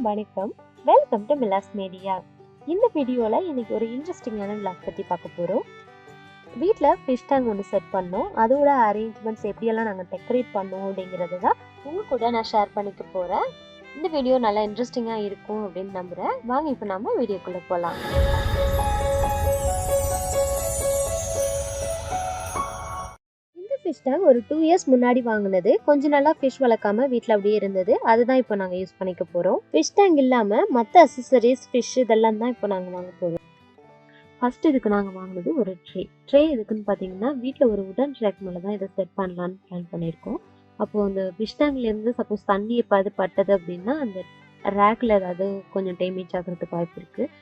எல்லாருக்கும் வணக்கம். Welcome to Milas media. இந்த வீடியோல இன்னைக்கு ஒரு இன்ட்ரெஸ்டிங்கான vlog பத்தி பார்க்க போறோம். வீட்ல ஃபிஷ் டேங்க் ஒன்று செட் பண்ணோம். அதோட அரேஞ்ச்மெண்ட்ஸ் எப்படியெல்லாம் நாங்கள் டெக்கரேட் பண்ணோம் அப்படிங்கிறது தான் உங்க கூட நான் ஷேர் பண்ணிக்க போறேன். இந்த வீடியோ நல்லா இன்ட்ரெஸ்டிங்காக இருக்கும் அப்படின்னு நம்புறேன். வாங்க இப்போ நம்ம வீடியோக்குள்ள போகலாம். ஃபிஷ் டேங்க் ஒரு 2 இயர்ஸ் முன்னாடி வாங்கினது. கொஞ்ச நாளா ஃபிஷ் வளர்க்காம வீட்டில் அப்படியே இருந்தது. அதுதான் இப்போ நாங்கள் யூஸ் பண்ணிக்க போகிறோம். ஃபிஷ் டேங்க் இல்லாமல் மற்ற அக்சசரிஸ் ஃபிஷ் இதெல்லாம் தான் இப்போ நாங்கள் வாங்க போகிறோம். ஃபர்ஸ்ட் இதுக்கு நாங்கள் வாங்கினது ஒரு ட்ரே எதுக்குன்னு பார்த்தீங்கன்னா, வீட்டில் ஒரு உடன் ட்ராக் மேலே தான் இதை செட் பண்ணலான்னு பிளான் பண்ணியிருக்கோம். அப்போது அந்த ஃபிஷ் டேங்க்லேருந்து சப்போஸ் தண்ணி எப்பாவது பட்டது அப்படின்னா அந்த ரேக்கில் ஏதாவது கொஞ்சம் டேமேஜ் ஆகிறதுக்கு வாய்ப்பு இருக்குது.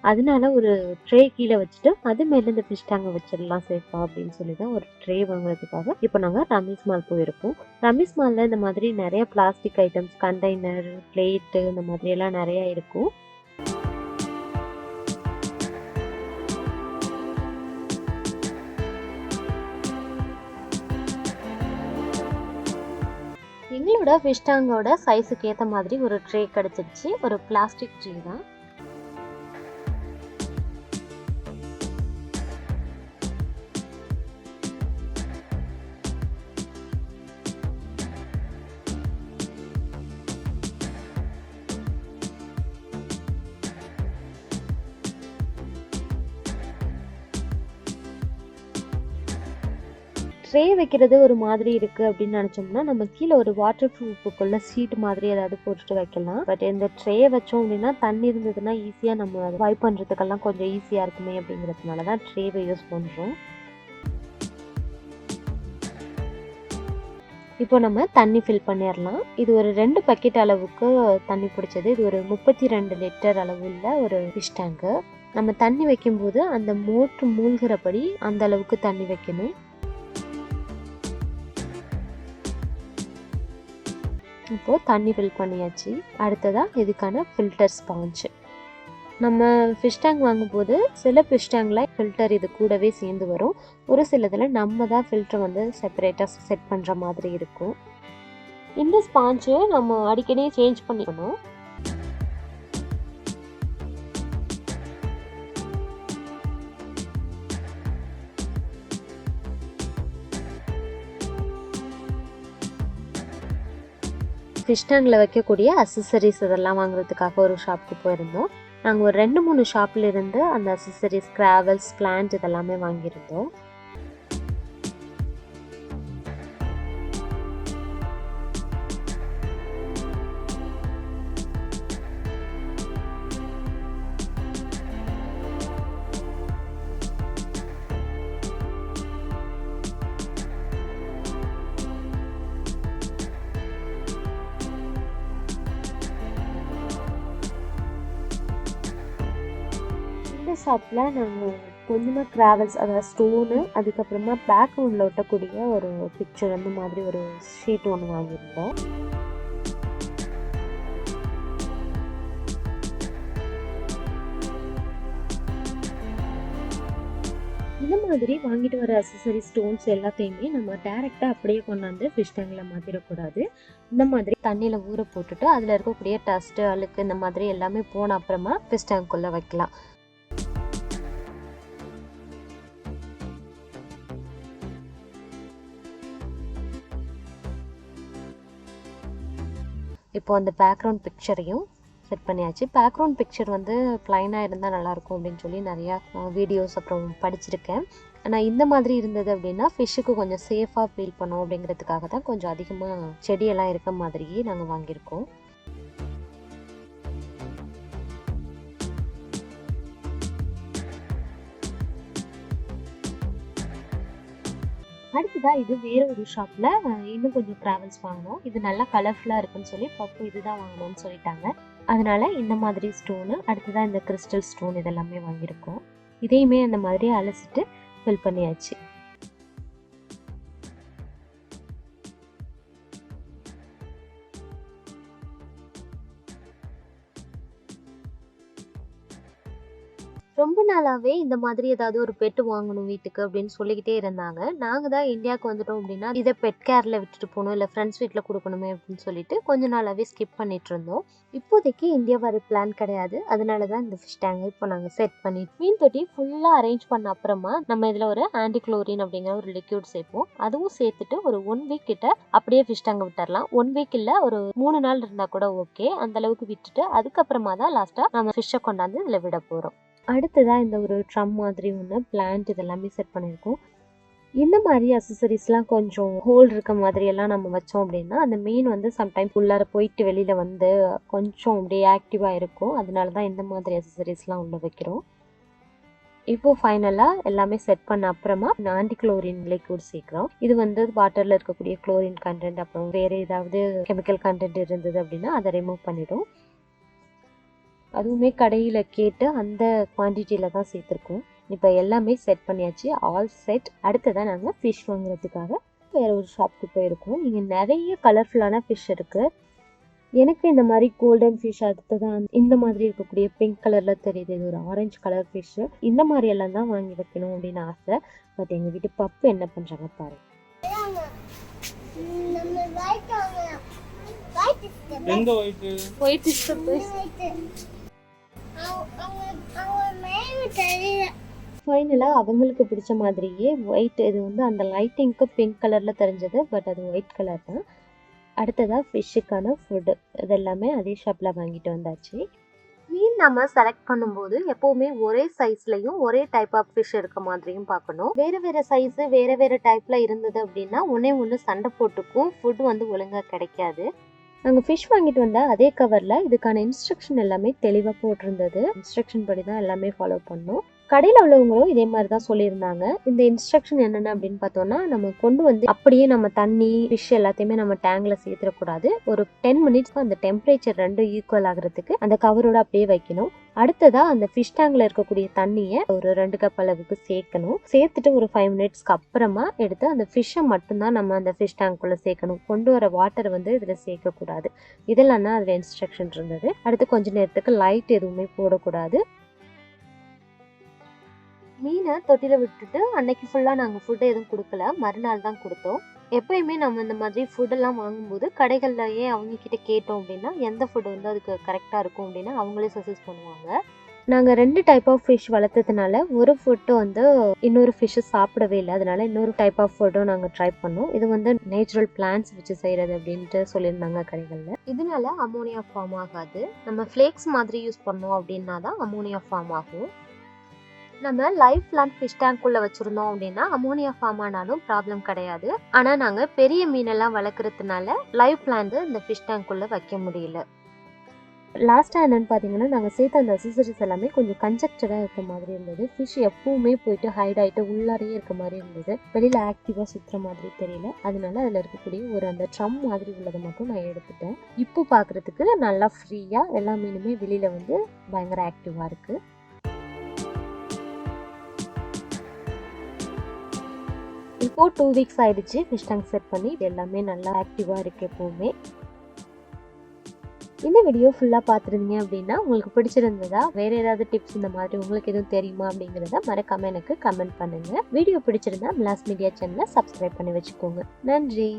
அதனால ஒரு ட்ரே கீழே வச்சுட்டு அது மேலே இந்த ஃபிஷ் டேங்கை வச்சிடலாம் சேஃபா அப்படின்னு சொல்லி தான் ஒரு ட்ரே வாங்குறதுக்காக இப்போ நாங்கள் ரமேஷ் மால் போயிருக்கோம். ரமேஷ் மாலில் இந்த மாதிரி நிறைய பிளாஸ்டிக் ஐட்டம்ஸ், கண்டெய்னர், பிளேட்டு இந்த மாதிரி எல்லாம் நிறைய இருக்கும். எங்களோட ஃபிஷ் டேங்கோட சைஸுக்கு ஏற்ற மாதிரி ஒரு ட்ரே கிடச்சிருச்சு. ஒரு பிளாஸ்டிக் ட்ரே தான். ட்ரே வைக்கிறது ஒரு மாதிரி இருக்குது அப்படின்னு நினச்சோம்னா நம்ம கீழே ஒரு வாட்டர் ப்ரூஃபுக்குள்ள சீட் மாதிரி ஏதாவது போட்டுட்டு வைக்கலாம். பட் இந்த ட்ரே வச்சோம் அப்படின்னா தண்ணி இருந்ததுன்னா ஈஸியாக நம்ம அதை வைப் பண்ணுறதுக்கெல்லாம் கொஞ்சம் ஈஸியாக இருக்குமே அப்படிங்கிறதுனால தான் ட்ரேவை யூஸ் பண்ணுறோம். இப்போ நம்ம தண்ணி ஃபில் பண்ணிடலாம். இது ஒரு 2 பக்கெட் அளவுக்கு தண்ணி பிடிச்சது. இது ஒரு 32 லிட்டர் அளவுள்ள ஒரு ஃபிஷ் டேங்கு. நம்ம தண்ணி வைக்கும்போது அந்த மோட்ரு மூழ்கிறபடி அந்த அளவுக்கு தண்ணி வைக்கணும். இப்போது தண்ணி ஃபில் பண்ணியாச்சு. அடுத்ததாக இதுக்கான ஃபில்டர் ஸ்பாஞ்சு. நம்ம ஃபிஷ் டேங்க் வாங்கும்போது சில ஃபிஷ் டேங்கில் ஃபில்டர் இது கூடவே சேர்ந்து வரும். ஒரு சிலதில் நம்ம தான் ஃபில்டர் வந்து செப்பரேட்டாக செட் பண்ணுற மாதிரி இருக்கும். இந்த ஸ்பாஞ்சு நம்ம அடிக்கடி சேஞ்ச் பண்ணிக்கணும். ஃபிஷ் டேங்கில் வைக்கக்கூடிய அக்சசரிஸ் இதெல்லாம் வாங்குறதுக்காக ஒரு ஷாப்புக்கு போயிருந்தோம். நாங்கள் ஒரு 2-3 ஷாப்பில் இருந்து அந்த அக்சசரிஸ், கிராவல்ஸ், பிளான்ட் இதெல்லாமே வாங்கியிருந்தோம். இந்த ஷாப்பில் நாங்கள் கொஞ்சமாக கிராவல்ஸ், அதாவது ஸ்டோனு, அதுக்கப்புறமா பேக்ரவுண்டில் ஒட்டக்கூடிய ஒரு பிக்சர் அந்த மாதிரி ஒரு ஷீட் ஒன்று வாங்கியிருந்தோம். இந்த மாதிரி வாங்கிட்டு வர அக்சசரி, ஸ்டோன்ஸ் எல்லாத்தையுமே நம்ம டேரெக்டாக அப்படியே கொண்டாந்து ஃபிஷ் டேங்கில் மாற்றிடக்கூடாது. இந்த மாதிரி தண்ணியில் ஊற போட்டுட்டு அதில் இருக்கக்கூடிய டஸ்ட்டு, அழுக்கு இந்த மாதிரி எல்லாமே போன அப்புறமா ஃபிஷ் டேங்க்குள்ளே வைக்கலாம். இப்போ அந்த பேக்ரவுண்ட் பிக்சரையும் செட் பண்ணியாச்சு. பேக்ரவுண்ட் பிக்சர் வந்து ப்ளைனாக இருந்தால் நல்லாயிருக்கும் அப்படின்னு சொல்லி நிறையா வீடியோஸ் அப்புறம் படிச்சிருக்கேன். ஆனால் இந்த மாதிரி இருந்தது அப்படின்னா ஃபிஷ்ஷுக்கு கொஞ்சம் சேஃபாக ஃபீல் பண்ணோம் அப்படிங்கிறதுக்காக தான் கொஞ்சம் அதிகமாக செடியெல்லாம் இருக்க மாதிரியே நாங்கள் வாங்கியிருக்கோம். அடுத்ததாக இது வேறு ஒரு ஷாப்பில் இன்னும் கொஞ்சம் ட்ராவல்ஸ் வாங்கினோம். இது நல்லா கலர்ஃபுல்லாக இருக்குன்னு சொல்லி பப்பு இதுதான் வாங்கணும்னு சொல்லிட்டாங்க. அதனால இந்த மாதிரி ஸ்டோனு, அடுத்ததாக இந்த கிறிஸ்டல் ஸ்டோன் இதெல்லாமே வாங்கியிருக்கோம். இதையுமே அந்த மாதிரி அலசிட்டு ஃபில் பண்ணியாச்சு. ரொம்ப நாளாவே இந்த மாதிரி ஏதாவது ஒரு பெட் வாங்கணும் வீட்டுக்கு அப்படின்னு சொல்லிக்கிட்டே இருந்தாங்க. நாங்க தான் இந்தியாவுக்கு வந்துட்டோம் அப்படின்னா இதை பெட் கேர்ல விட்டுட்டு போகணும், இல்லை ஃப்ரெண்ட்ஸ் வீட்டில் கொடுக்கணுமே அப்படின்னு சொல்லிட்டு கொஞ்ச நாளாவே ஸ்கிப் பண்ணிட்டு இருந்தோம். இப்போதைக்கு இந்தியா வர பிளான் கிடையாது. அதனால தான் இந்த ஃபிஷ் டேங்கை இப்போ நாங்கள் செட் பண்ணி மீன் தொட்டி ஃபுல்லாக அரேஞ்ச் பண்ண அப்புறமா நம்ம இதில் ஒரு ஆன்டிக்ளோரின் அப்படிங்கிற ஒரு லிக்யூட் சேர்ப்போம். அதுவும் சேர்த்துட்டு ஒரு 1 வீக் கிட்ட அப்படியே ஃபிஷ் டேங்கை விட்டுறலாம். 1 வீக் இல்லை, ஒரு 3 நாள் இருந்தால் கூட ஓகே. அந்த அளவுக்கு விட்டுட்டு அதுக்கப்புறமா தான் லாஸ்ட்டாக நம்ம ஃபிஷ்ஷை கொண்டாந்து இதில் விட போகிறோம். அடுத்ததாக இந்த ஒரு ட்ரம் மாதிரி ஒன்று பிளான்ட் இதெல்லாமே செட் பண்ணியிருக்கோம். இந்த மாதிரி அசசரிஸ்லாம் கொஞ்சம் ஹோல் இருக்க மாதிரியெல்லாம் நம்ம வச்சோம் அப்படின்னா அந்த மீன் வந்து சம்டைம் உள்ளார போயிட்டு வெளியில் வந்து கொஞ்சம் அப்படியே ஆக்டிவாக இருக்கும். அதனால தான் இந்த மாதிரி அசசரிஸ்லாம் உள்ள வைக்கிறோம். இப்போது ஃபைனலாக எல்லாமே செட் பண்ண அப்புறமா ஆன்டிக்ளோரின் லிக்விட் சேர்க்குறோம். இது வந்து வாட்டரில் இருக்கக்கூடிய குளோரின் கண்டென்ட் அப்புறம் வேறு ஏதாவது கெமிக்கல் கண்டென்ட் இருந்தது அப்படின்னா அதை ரிமூவ் பண்ணிடும். அதுவுமே கடையில் கேட்டு அந்த குவான்டிட்டியில் தான் சேர்த்துருக்கோம். இப்போ எல்லாமே செட் பண்ணியாச்சு, ஆல் செட். அடுத்ததான் நாங்கள் ஃபிஷ் வாங்குறதுக்காக வேறு ஒரு ஷாப்புக்கு போயிருக்கோம். இங்கே நிறைய கலர்ஃபுல்லான ஃபிஷ் இருக்குது. எனக்கு இந்த மாதிரி கோல்டன் ஃபிஷ், அடுத்ததான் இந்த மாதிரி இருக்கக்கூடிய பிங்க் கலரில் தெரியுது, இது ஒரு ஆரஞ்சு கலர் ஃபிஷ்ஷு. இந்த மாதிரி எல்லாம் தான் வாங்கி வைக்கணும் அப்படின்னு ஆசை. பட் எங்கள் வீட்டு பப்பு என்ன பண்ணுறாங்க பாருங்க. ஃபைனலாக அவங்களுக்கு பிடிச்ச மாதிரியே ஒயிட், இது வந்து அந்த லைட்டிங்க்கு பிங்க் கலரில் தெரிஞ்சது, பட் அது ஒயிட் கலர் தான். அடுத்ததாக ஃபிஷ்ஷுக்கான ஃபுட்டு இதெல்லாமே அதே ஷாப்பில் வாங்கிட்டு வந்தாச்சு. மீன் நம்ம செலக்ட் பண்ணும்போது எப்போவுமே ஒரே சைஸ்லையும் ஒரே டைப் ஆஃப் ஃபிஷ் இருக்க மாதிரியும் பார்க்கணும். வேறு வேறு சைஸு வேறு வேறு டைப்பில் இருந்தது அப்படின்னா ஒன்று சண்டை போட்டுக்கும், ஃபுட் வந்து ஒழுங்காக கிடைக்காது. நாங்கள் ஃபிஷ் வாங்கிட்டு வந்தால் அதே கவரில் இதுக்கான இன்ஸ்ட்ரக்ஷன் எல்லாமே தெளிவாக போட்டிருந்தது. இன்ஸ்ட்ரக்ஷன் படி தான் எல்லாமே ஃபாலோ பண்ணோம். கடையில் உள்ளவங்களும் இதே மாதிரி தான் சொல்லியிருந்தாங்க. இந்த இன்ஸ்ட்ரக்ஷன் என்னென்ன அப்படின்னு பார்த்தோன்னா, நம்ம கொண்டு வந்து அப்படியே நம்ம தண்ணி ஃபிஷ் எல்லாத்தையுமே நம்ம டேங்கில் சேர்த்துடக்கூடாது. ஒரு 10 மினிட்ஸ்க்கு அந்த டெம்பரேச்சர் ரெண்டும் ஈக்குவல் ஆகிறதுக்கு அந்த கவரோட அப்படியே வைக்கணும். அடுத்ததாக அந்த ஃபிஷ் டேங்கில் இருக்கக்கூடிய தண்ணியை ஒரு 2 கப் அளவுக்கு சேர்க்கணும். சேர்த்துட்டு ஒரு 5 மினிட்ஸ்க்கு அப்புறமா எடுத்து அந்த ஃபிஷ்ஷை மட்டும்தான் நம்ம அந்த ஃபிஷ் டேங்க்குள்ளே சேர்க்கணும். கொண்டு வர வாட்டர் வந்து இதில் சேர்க்கக்கூடாது. இதெல்லாம் தான் அதில் இன்ஸ்ட்ரக்ஷன் இருந்தது. அடுத்து கொஞ்ச நேரத்துக்கு லைட் எதுவுமே போடக்கூடாது. மீனை தொட்டியில் விட்டுட்டு அன்னைக்கு ஃபுல்லாக நாங்கள் ஃபுட்டு எதுவும் கொடுக்கல, மறுநாள் தான் கொடுத்தோம். எப்பயுமே நம்ம இந்த மாதிரி ஃபுட்டெல்லாம் வாங்கும்போது கடைகள்லையே அவங்கக்கிட்ட கேட்டோம் அப்படின்னா எந்த ஃபுட்டு வந்து அதுக்கு கரெக்டாக இருக்கும் அப்படின்னா அவங்களே சஜஸ்ட் பண்ணுவாங்க. நாங்கள் 2 டைப் ஆஃப் ஃபிஷ் வளர்த்ததுனால ஒரு ஃபுட்டு வந்து இன்னொரு ஃபிஷ்ஷு சாப்பிடவே இல்லை. அதனால இன்னொரு டைப் ஆஃப் ஃபுட்டும் நாங்கள் ட்ரை பண்ணோம். இது வந்து நேச்சுரல் பிளான்ட்ஸ் வச்சு செய்கிறது அப்படின்ட்டு சொல்லியிருந்தாங்க கடைகளில். இதனால அமோனியா ஃபார்ம் ஆகாது. நம்ம ஃப்ளேக்ஸ் மாதிரி யூஸ் பண்ணோம் அப்படின்னா தான் அமோனியா ஃபார்ம் ஆகும். நம்ம லைவ் பிளான்ட் ஃபிஷ் டேங்க்குள்ளே வச்சுருந்தோம் அப்படின்னா அமோனியா ஃபார்ம் ஆனாலும் ப்ராப்ளம் கிடையாது. ஆனால் நாங்கள் பெரிய மீனெல்லாம் வளர்க்குறதுனால லைவ் பிளான்ட் இந்த ஃபிஷ் டேங்க்குள்ளே வைக்க முடியல. லாஸ்ட்டாக என்னென்னு பார்த்தீங்கன்னா, நாங்கள் சேர்த்த அந்த அசசரிஸ் எல்லாமே கொஞ்சம் கன்ஜெக்டடாக இருக்க மாதிரி இருந்தது. ஃபிஷ் எப்பவுமே போயிட்டு ஹைட் ஆகிட்டு உள்ளாரையே இருக்க மாதிரி இருந்தது. வெளியில் ஆக்டிவாக சுற்றுற மாதிரி தெரியல. அதனால அதில் இருக்கக்கூடிய ஒரு அந்த ட்ரம் மாதிரி உள்ளதை மட்டும் நான் எடுத்துட்டேன். இப்போ பார்க்குறதுக்கு நல்லா ஃப்ரீயாக எல்லா மீனுமே வெளியில் வந்து பயங்கர ஆக்டிவாக இருக்குது. இப்போ 2 வீக்ஸ் ஆயிடுச்சு ஃபிஷ் டேங்க் செட் பண்ணி. இது எல்லாமே நல்லா ஆக்டிவாக இருக்குது எப்போவுமே. இந்த வீடியோ ஃபுல்லாக பார்த்துருந்தீங்க அப்படின்னா உங்களுக்கு பிடிச்சிருந்ததா, வேறு ஏதாவது டிப்ஸ் இந்த மாதிரி உங்களுக்கு எதுவும் தெரியுமா அப்படிங்கிறத மறக்காமல் எனக்கு கமெண்ட் பண்ணுங்கள். வீடியோ பிடிச்சிருந்தா மிலாஸ் மீடியா சேனலை சப்ஸ்கிரைப் பண்ணி வச்சுக்கோங்க. நன்றி.